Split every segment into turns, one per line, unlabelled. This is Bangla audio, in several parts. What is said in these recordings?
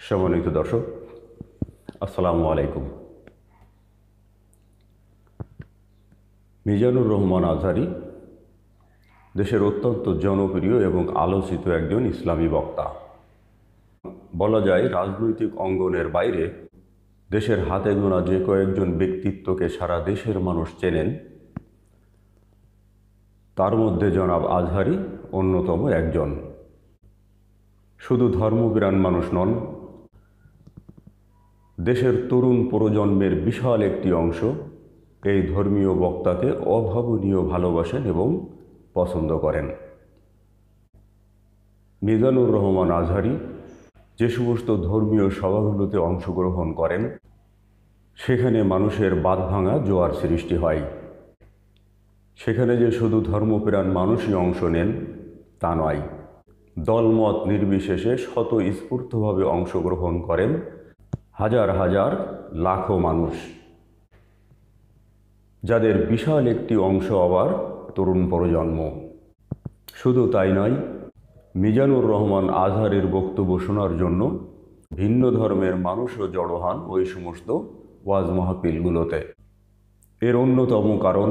সম্মানিত দর্শক, আসসালামু আলাইকুম। মিজানুর রহমান আজহারী দেশের অত্যন্ত জনপ্রিয় এবং আলোচিত একজন ইসলামী বক্তা। বলা যায়, রাজনৈতিক অঙ্গনের বাইরে দেশের হাতে গোনা যে কয়েকজন ব্যক্তিত্বকে সারা দেশের মানুষ চেনেন, তার মধ্যে জনাব আজহারী অন্যতম একজন। শুধু ধর্মপ্রাণ মানুষ নন, দেশের তরুণ প্রজন্মের বিশাল একটি অংশ এই ধর্মীয় বক্তাকে অভাবনীয় ভালোবাসেন এবং পছন্দ করেন। মিজানুর রহমান আজহারী যে সমস্ত ধর্মীয় সভাগুলোতে অংশগ্রহণ করেন, সেখানে মানুষের বাঁধভাঙা জোয়ার সৃষ্টি হয়। সেখানে যে শুধু ধর্মপ্রাণ মানুষই অংশ নেন তা নয়, দলমত নির্বিশেষে স্বতঃস্ফূর্তভাবে অংশগ্রহণ করেন হাজার হাজার লাখো মানুষ, যাদের বিশাল একটি অংশ আবার তরুণ প্রজন্ম। শুধু তাই নয়, মিজানুর রহমান আজহারীর বক্তব্য শোনার জন্য ভিন্ন ধর্মের মানুষও জড়ো হন ওই সমস্ত ওয়াজ মাহফিলগুলোতে। এর অন্যতম কারণ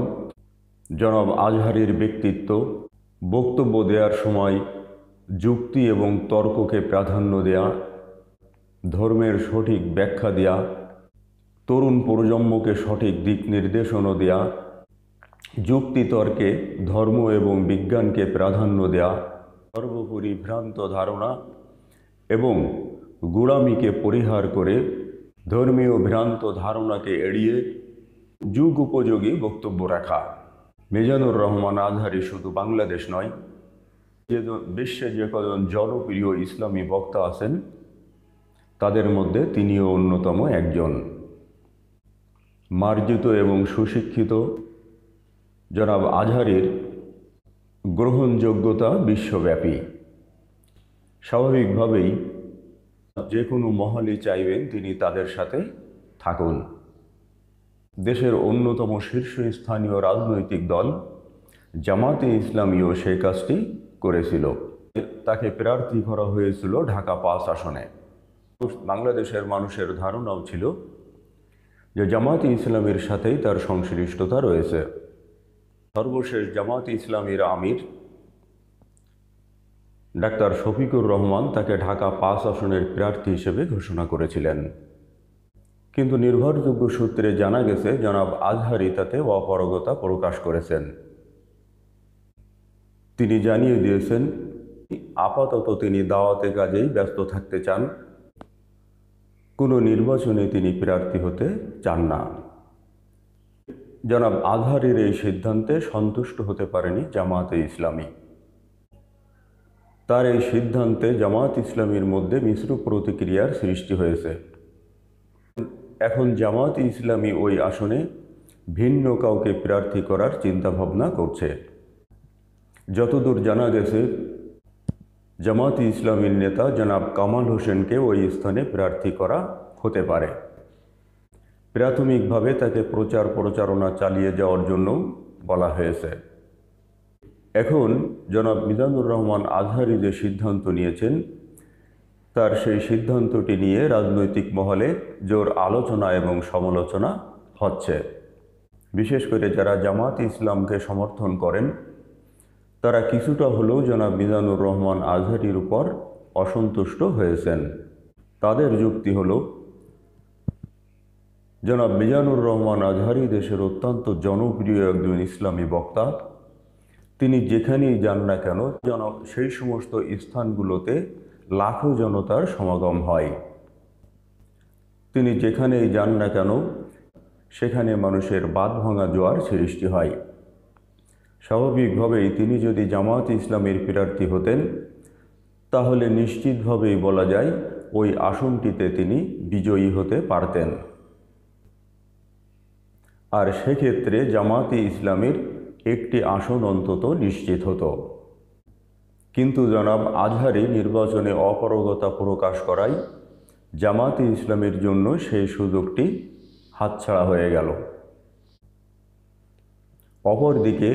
জনাব আজহারীর ব্যক্তিত্ব। বক্তব্য দেওয়ার সময় যুক্তি এবং তর্ককে প্রাধান্য দেয়া, ধর্মের সঠিক ব্যাখ্যা দেয়া, তরুণ প্রজন্মকে সঠিক দিক নির্দেশনা দেয়া, যুক্তিতর্কে ধর্ম এবং বিজ্ঞানকে প্রাধান্য দেয়া, সর্বোপরি ভ্রান্ত ধারণা এবং গোঁড়ামিকে পরিহার করে ধর্মীয় ভ্রান্ত ধারণাকে এড়িয়ে যুগ উপযোগী বক্তব্য রাখা। মিজানুর রহমান আজহারী শুধু বাংলাদেশ নয়, বিশ্বে যে কজন জনপ্রিয় ইসলামী বক্তা আছেন, তাদের মধ্যে তিনিও অন্যতম একজন। মার্জিত এবং সুশিক্ষিত জনাব আজহারীর গ্রহণযোগ্যতা বিশ্বব্যাপী। স্বাভাবিকভাবেই যে কোনো মহলই চাইবেন তিনি তাদের সাথে থাকুন। দেশের অন্যতম শীর্ষস্থানীয় রাজনৈতিক দল জামাতে ইসলামীও সেই কাজটি করেছিল। তাকে প্রার্থী করা হয়েছিল ঢাকা ৫ আসনে। বাংলাদেশের মানুষের ধারণাও ছিল যে জামাতে ইসলামীর সাথেই তার সংশ্লিষ্টতা রয়েছে। সর্বশেষ জামাতে ইসলামীর আমির ডাক্তার শফিকুর রহমান তাকে ঢাকা ৫ আসনের প্রার্থী হিসেবে ঘোষণা করেছিলেন, কিন্তু নির্ভরযোগ্য সূত্রে জানা গেছে জনাব আজহারী তাতে অপারগতা প্রকাশ করেছেন। তিনি জানিয়ে দিয়েছেন আপাতত তিনি দাওয়াতে কাজেই ব্যস্ত থাকতে চান, কোনো নির্বাচনে তিনি প্রার্থী হতে চান না। জনাব আজহারীর এই সিদ্ধান্তে সন্তুষ্ট হতে পারেনি জামাতে ইসলামী। তার এই সিদ্ধান্তে জামাত ইসলামীর মধ্যে মিশ্র প্রতিক্রিয়ার সৃষ্টি হয়েছে। এখন জামাত ইসলামী ওই আসনে ভিন্ন কাউকে প্রার্থী করার চিন্তাভাবনা করছে। যতদূর জানা গেছে, জামাত ইসলামীর নেতা জনাব কামাল হোসেনকে ওই স্থানে প্রার্থী করা হতে পারে। প্রাথমিকভাবে তাকে প্রচারণা চালিয়ে যাওয়ার জন্য বলা হয়েছে। এখন জনাব মিজানুর রহমান আজহারী যে সিদ্ধান্ত নিয়েছেন, তার সেই সিদ্ধান্তটি নিয়ে রাজনৈতিক মহলে জোর আলোচনা এবং সমালোচনা হচ্ছে। বিশেষ করে যারা জামাত ইসলামকে সমর্থন করেন, তারা কিছুটা হলেও জনাব মিজানুর রহমান আজহারীর উপর অসন্তুষ্ট হয়েছেন। তাদের যুক্তি হলো, জনাব মিজানুর রহমান আজহারী দেশের অত্যন্ত জনপ্রিয় একজন ইসলামী বক্তা। তিনি যেখানেই যান না কেন, সেই সমস্ত স্থানগুলোতে লাখো জনতার সমাগম হয়। তিনি যেখানেই যান না কেন, সেখানে মানুষের বাঁধভাঙা জোয়ার সৃষ্টি হয়। স্বাভাবিকভাবেই তিনি যদি জামাত ইসলামের প্রার্থী হতেন, তাহলে নিশ্চিতভাবেই বলা যায় ওই আসনটিতে তিনি বিজয়ী হতে পারতেন। আর সেক্ষেত্রে জামাতে ইসলামের একটি আসন অন্তত নিশ্চিত হতো। কিন্তু জনাব আজহারী নির্বাচনে অপারগতা প্রকাশ করায় জামাতে ইসলামের জন্য সেই সুযোগটি হাতছাড়া হয়ে গেল। অপরদিকে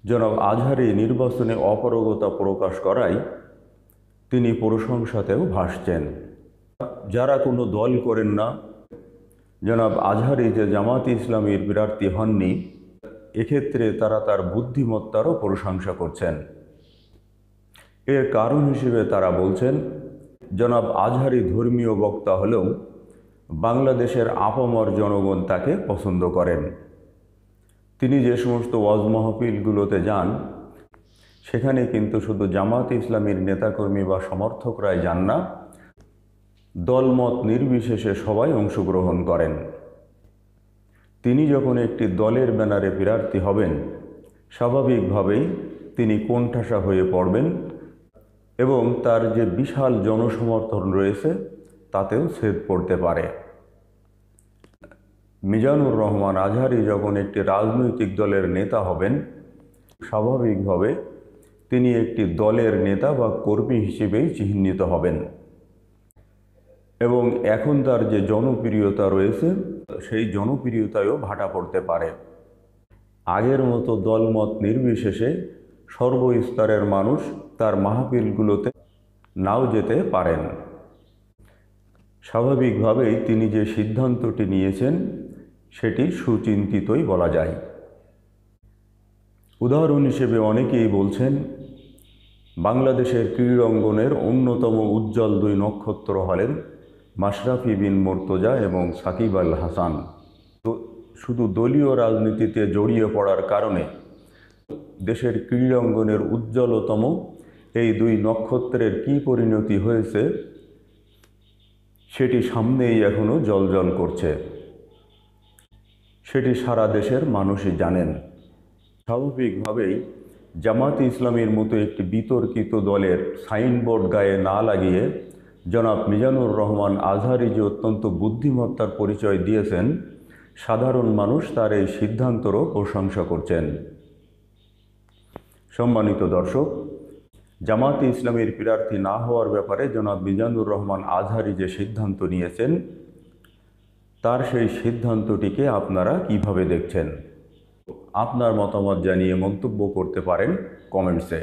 জনাব আজহারী নির্বাচনে অপারগতা প্রকাশ করায় তিনি প্রশংসাতেও ভাসছেন। যারা কোনো দল করেন না, জনাব আজহারি যে জামাতে ইসলামীর প্রার্থী হননি, এক্ষেত্রে তারা তার বুদ্ধিমত্তারও প্রশংসা করছেন। এর কারণ হিসেবে তারা বলছেন, জনাব আজহারি ধর্মীয় বক্তা হলেও বাংলাদেশের আপামর জনগণ তাকে পছন্দ করেন। তিনি যে সমস্ত ওয়াজ মাহফিলগুলোতে যান, সেখানে কিন্তু শুধু জামাতে ইসলামীর নেতাকর্মী বা সমর্থকরাই যান না, দলমত নির্বিশেষে সবাই অংশগ্রহণ করেন। তিনি যখন একটি দলের ব্যানারে প্রার্থী হবেন, স্বাভাবিকভাবেই তিনি কোণঠাসা হয়ে পড়বেন এবং তার যে বিশাল জনসমর্থন রয়েছে তাতেও ছেদ পড়তে পারে। মিজানুর রহমান আজহারি যখন একটি রাজনৈতিক দলের নেতা হবেন, স্বাভাবিকভাবে তিনি একটি দলের নেতা বা কর্মী হিসেবেই চিহ্নিত হবেন এবং এখন তার যে জনপ্রিয়তা রয়েছে সেই জনপ্রিয়তায়ও ভাটা পড়তে পারে। আগের মতো দলমত নির্বিশেষে সর্বস্তরের মানুষ তার মাহফিলগুলোতে নাও যেতে পারেন। স্বাভাবিকভাবেই তিনি যে সিদ্ধান্তটি নিয়েছেন সেটি সুচিন্তিতই বলা যায়। উদাহরণ হিসেবে অনেকেই বলছেন, বাংলাদেশের ক্রীড়াঙ্গনের অন্যতম উজ্জ্বল দুই নক্ষত্র হলেন মাশরাফি বিন মুর্তজা এবং সাকিব আল হাসান। তো শুধু দলীয় রাজনীতিতে জড়িয়ে পড়ার কারণে দেশের ক্রীড়াঙ্গনের উজ্জ্বলতম এই দুই নক্ষত্রের কী পরিণতি হয়েছে সেটি সামনেই এখনও জ্বলজ্বল করছে। সেটি সারা দেশের মানুষই জানেন। স্বাভাবিকভাবেই জামাতে ইসলামীর মতো একটি বিতর্কিত দলের সাইনবোর্ড গায়ে না লাগিয়ে জনাব মিজানুর রহমান আজহারি যে অত্যন্ত বুদ্ধিমত্তার পরিচয় দিয়েছেন, সাধারণ মানুষ তার এই সিদ্ধান্তেরও প্রশংসা করছেন। সম্মানিত দর্শক, জামাতে ইসলামীর প্রার্থী না হওয়ার ব্যাপারে জনাব মিজানুর রহমান আজহারি যে সিদ্ধান্ত নিয়েছেন, তার সেই সিদ্ধান্তটিকে আপনারা কিভাবে দেখছেন? আপনার মতামত জানিয়ে মন্তব্য করতে পারেন কমেন্টসে।